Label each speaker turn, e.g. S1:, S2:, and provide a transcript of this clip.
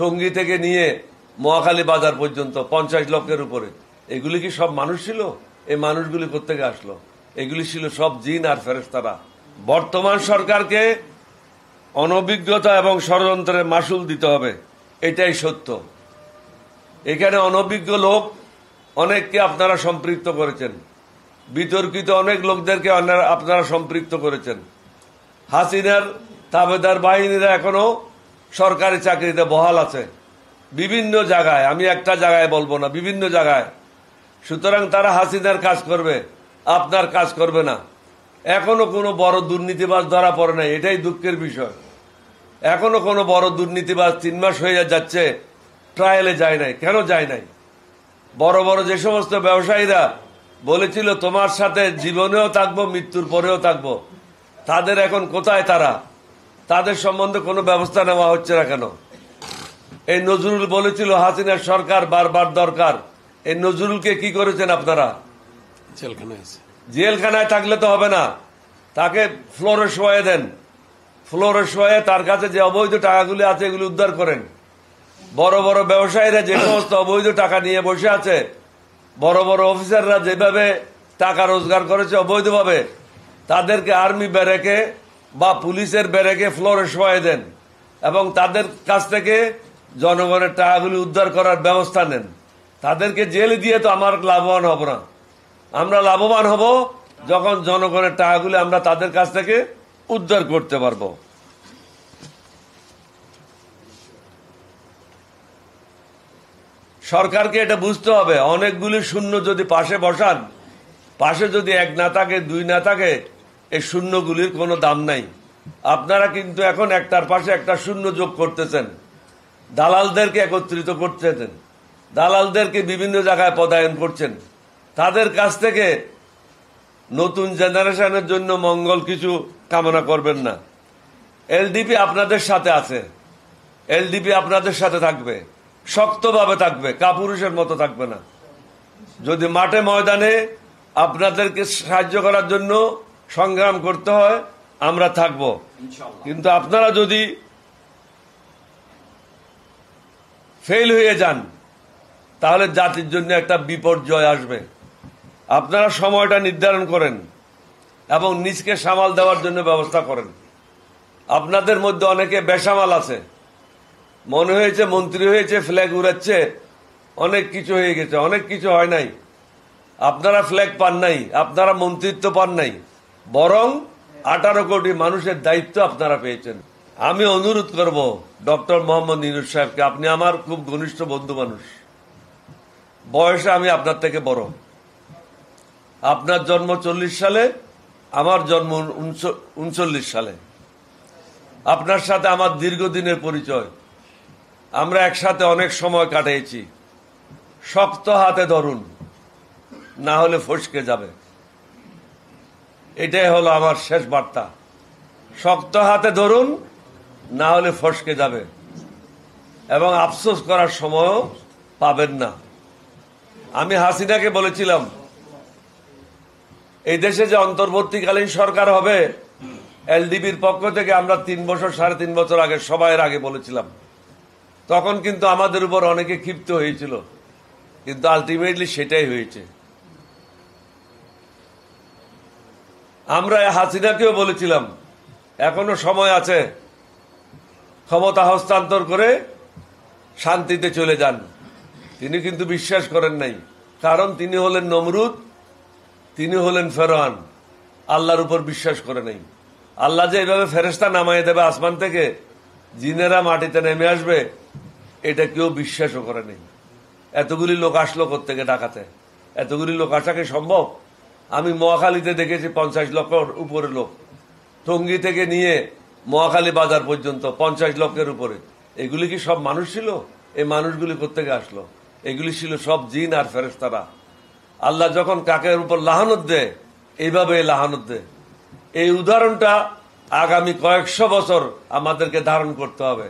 S1: টঙ্গী থেকে নিয়ে মহাখালী বাজার পর্যন্ত 50 লক্ষের উপরে, এগুলি কি সব মানুষ ছিল? এই মানুষগুলি কোত্থেকে আসলো? এগুলি ছিল সব জিন আর ফেরেশতারা। বর্তমান সরকারকে অনভিজ্ঞতা এবং ষড়যন্ত্রের মাসুল দিতে হবে, এটাই সত্য। এখানে অনভিজ্ঞ লোক অনেককে আপনারা সম্পৃক্ত করেছেন, বিতর্কিত অনেক লোকদেরকে আপনারা সম্পৃক্ত করেছেন। হাসিনার তাবেদার বাহিনীরা এখনো সরকারি চাকরিতে বহাল আছে বিভিন্ন জায়গায়, আমি একটা জায়গায় বলবো না, বিভিন্ন জায়গায়। সুতরাং তারা হাসিনার কাজ করবে, আপনার কাজ করবে না। এখনো কোনো বড় দুর্নীতিবাজ ধরা পড়ে নাই, এটাই দুঃখের বিষয়। এখনো কোনো বড় দুর্নীতিবাজ 3 মাস হয়ে যাচ্ছে ট্রায়ালে যায় নাই। কেন যায় নাই? বড় বড় যে সমস্ত ব্যবসায়ীরা বলেছিল তোমার সাথে জীবনেও থাকবো, মৃত্যুর পরেও থাকবো, তাদের এখন কোথায়? তাদের সম্বন্ধে কোনো ব্যবস্থা নেওয়া হচ্ছে না কেন? এই নজরুল বলেছিল হাসিনার সরকার বারবার দরকার। এই নজরুলকে কি করেছেন আপনারা? জেলখানায় থাকলে তো হবে না, তাকে ফ্লোরে শোয়ে দেন। ফ্লোরে শোয়ে তার কাছে যে অবৈধ টাকাগুলি আছে এগুলি উদ্ধার করেন। বড় বড় ব্যবসায়ীরা যে সমস্ত অবৈধ টাকা নিয়ে বসে আছে, বড় বড় অফিসাররা যেভাবে টাকা রোজগার করেছে অবৈধভাবে, তাদেরকে আর্মি ব্যারেকে বা পুলিশের ব্যারেকে ফ্লোরে শোয়ে দেন এবং তাদের কাছ থেকে জনগণের টাকাগুলি উদ্ধার করার ব্যবস্থা নেন। তাদেরকে জেলে দিয়ে তো আমার লাভবান হব না। আমরা লাভবান হব যখন জনগণের টাকাগুলি আমরা তাদের কাছ থেকে উদ্ধার করতে পারবো। সরকারকে এটা বুঝতে হবে, অনেকগুলি শূন্য যদি পাশে বসান, পাশে যদি 1 না থাকে, 2 না থাকে, এই শূন্যগুলির কোনো দাম নাই। আপনারা কিন্তু এখন একটার পাশে একটা শূন্য যোগ করতেছেন, দালালদেরকে একত্রিত করতেছেন, দালালদেরকে বিভিন্ন জায়গায় পদায়ন করছেন। তাদের কাছ থেকে নতুন জেনারেশনের জন্য মঙ্গল কিছু কামনা করবেন না। এলডিপি আপনাদের সাথে আছে, এলডিপি আপনাদের সাথে থাকবে, শক্তভাবে থাকবে, কাপুরুষের মতো থাকবে না। যদি মাঠে ময়দানে আপনাদেরকে সাহায্য করার জন্য সংগ্রাম করতে হয়, আমরা থাকব। কিন্তু আপনারা যদি ফেল হয়ে যান তাহলে জাতির জন্য একটা বিপর্যয় আসবে। আপনারা সময়টা নির্ধারণ করেন এবং নিজকে সামাল দেওয়ার জন্য ব্যবস্থা করেন। আপনাদের মধ্যে অনেকে বেসামাল আছে, মনে হয়েছে মন্ত্রী হয়েছে, ফ্ল্যাগ উড়াচ্ছে, অনেক কিছু হয়ে গেছে। অনেক কিছু হয় নাই। আপনারা ফ্ল্যাগ পান নাই, আপনারা মন্ত্রিত্ব পান নাই, বরং 18 কোটি মানুষের দায়িত্ব আপনারা পেয়েছেন। আমি অনুরোধ করব ডক্টর মোহাম্মদ ইউনূস সাহেবকে, আপনি আমার খুব ঘনিষ্ঠ বন্ধু মানুষ, বয়সে আমি আপনার থেকে বড়। আপনার জন্ম 40 সালে, আমার জন্ম 39 সালে। আপনার সাথে আমার দীর্ঘদিনের পরিচয়, আমরা একসাথে অনেক সময় কাটিয়েছি। শক্ত হাতে ধরুন, না হলে ফসকে যাবে। এটাই হলো আমার শেষ বার্তা। শক্ত হাতে ধরুন, না হলে ফসকে যাবে এবং আফসোস করার সময়ও পাবেন না। আমি হাসিনাকে বলেছিলাম এই দেশে যে অন্তর্বর্তীকালীন সরকার হবে, এলডিপির পক্ষ থেকে আমরা 3 বছর 3.5 বছর আগে, সবাইয়ের আগে বলেছিলাম। তখন কিন্তু আমাদের উপর অনেকে ক্ষিপ্ত হয়েছিল, কিন্তু আলটিমেটলি সেটাই হয়েছে। আমরা হাসিনাকেও বলেছিলাম এখনো সময় আছে, ক্ষমতা হস্তান্তর করে শান্তিতে চলে যান। তিনি কিন্তু বিশ্বাস করেন নাই, কারণ তিনি হলেন নমরুদ, তিনি হলেন ফেরাউন, আল্লাহর উপর বিশ্বাস করে নাই। আল্লাহ যে এইভাবে ফেরেশতা নামায় দেবে আসমান থেকে, জিনেরা মাটিতে নেমে আসবে, এটা কেউ বিশ্বাসও করে নাই। এতগুলি লোক আসলো কোত্থেকে ঢাকাতে? এতগুলি লোক আসা কি সম্ভব? আমি মহাখালীতে দেখেছি 50 লক্ষের উপরে লোক, টঙ্গী থেকে নিয়ে মহাখালী বাজার পর্যন্ত 50 লক্ষের উপরে। এগুলি কি সব মানুষ ছিল? এই মানুষগুলি কোত্থেকে আসলো? এগুলি ছিল সব জিন আর ফেরেশতারা। আল্লাহ যখন কাকের উপর লাহানত দেয়, এইভাবে লাহানত দেয়। এই উদাহরণটা আগামী কয়েকশো বছর আমাদেরকে ধারণ করতে হবে।